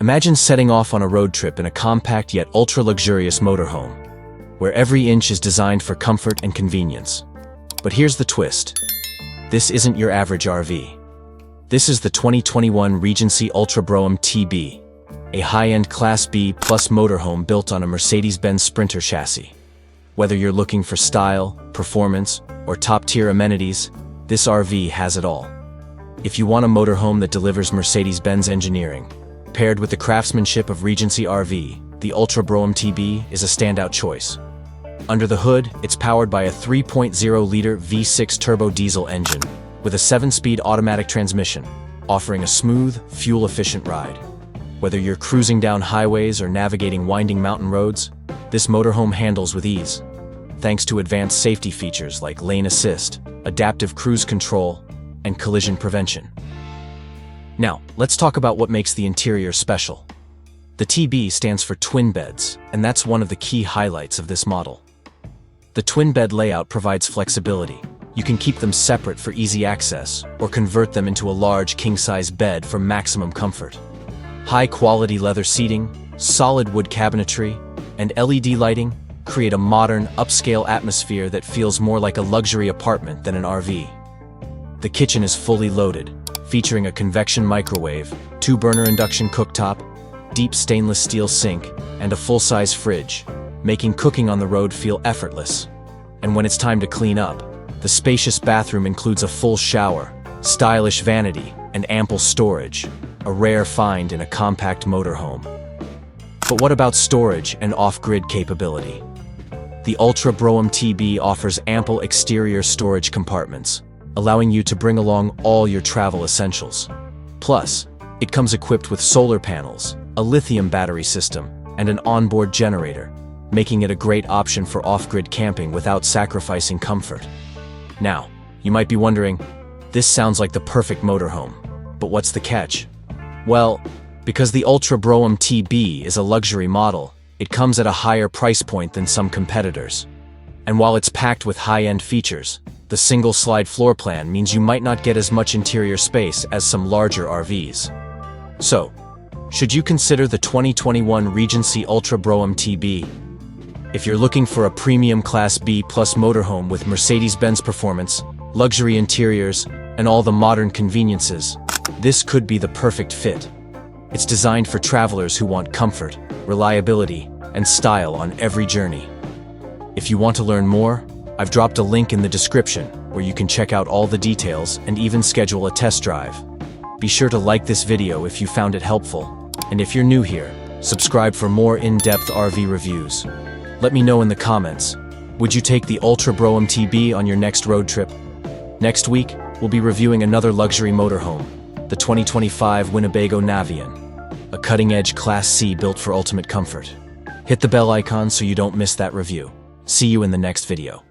Imagine setting off on a road trip in a compact yet ultra-luxurious motorhome, where every inch is designed for comfort and convenience. But here's the twist. This isn't your average RV. This is the 2021 Regency Ultra Brougham TB, a high-end Class B plus motorhome built on a Mercedes-Benz Sprinter chassis. Whether you're looking for style, performance, or top-tier amenities, this RV has it all. If you want a motorhome that delivers Mercedes-Benz engineering, paired with the craftsmanship of Regency RV, the Ultra Brougham TB is a standout choice. Under the hood, it's powered by a 3.0-liter V6 turbo diesel engine with a 7-speed automatic transmission, offering a smooth, fuel-efficient ride. Whether you're cruising down highways or navigating winding mountain roads, this motorhome handles with ease, thanks to advanced safety features like lane assist, adaptive cruise control, and collision prevention. Now, let's talk about what makes the interior special. The TB stands for twin beds, and that's one of the key highlights of this model. The twin bed layout provides flexibility. You can keep them separate for easy access, or convert them into a large king-size bed for maximum comfort. High-quality leather seating, solid wood cabinetry, and LED lighting create a modern, upscale atmosphere that feels more like a luxury apartment than an RV. The kitchen is fully loaded, featuring a convection microwave, 2-burner induction cooktop, deep stainless steel sink, and a full-size fridge, making cooking on the road feel effortless. And when it's time to clean up, the spacious bathroom includes a full shower, stylish vanity, and ample storage, a rare find in a compact motorhome. But what about storage and off-grid capability? The Ultra Brougham TB offers ample exterior storage compartments, allowing you to bring along all your travel essentials. Plus, it comes equipped with solar panels, a lithium battery system, and an onboard generator, making it a great option for off-grid camping without sacrificing comfort. Now, you might be wondering, this sounds like the perfect motorhome, but what's the catch? Well, because the Ultra Brougham TB is a luxury model, it comes at a higher price point than some competitors. And while it's packed with high-end features, the single-slide floor plan means you might not get as much interior space as some larger RVs. So, should you consider the 2021 Regency Ultra Brougham TB? If you're looking for a premium Class B plus motorhome with Mercedes-Benz performance, luxury interiors, and all the modern conveniences, this could be the perfect fit. It's designed for travelers who want comfort, reliability, and style on every journey. If you want to learn more, I've dropped a link in the description where you can check out all the details and even schedule a test drive. Be sure to like this video if you found it helpful, and if you're new here, subscribe for more in-depth RV reviews. Let me know in the comments, would you take the Ultra Brougham TB on your next road trip? Next week, we'll be reviewing another luxury motorhome, the 2025 Winnebago Navion, a cutting-edge Class C built for ultimate comfort. Hit the bell icon so you don't miss that review. See you in the next video.